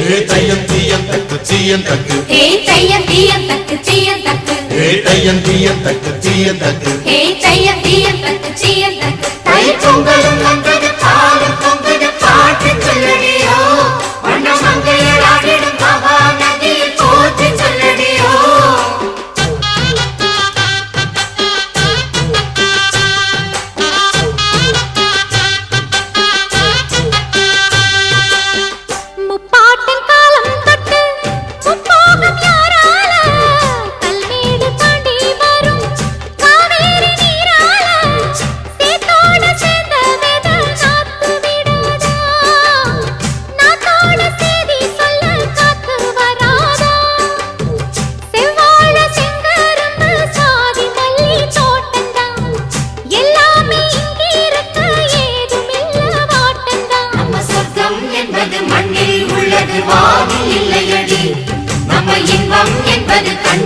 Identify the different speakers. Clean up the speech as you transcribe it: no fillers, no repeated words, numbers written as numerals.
Speaker 1: தையம் தீயம் தக்கு சீயம் தக்கு
Speaker 2: தையம் தீயம் தக்கு சீயம் தக்கு
Speaker 1: தையம் தீயம் தக்கு சீயம் தக்கு
Speaker 2: தையம் தீயம் தக்கு சீயம் தக்கு தை பொங்கலும் வந்தது பாலும் பொங்குது பாட்டு சொல்லடியோ வண்ண மங்கையர் ஆடிடும் மகா நதியில் போற்றி சொல்லடியோ மண்ணில் உள்ளது வானில் இல்லையடி நம்ம இன்பம் என்பது கண்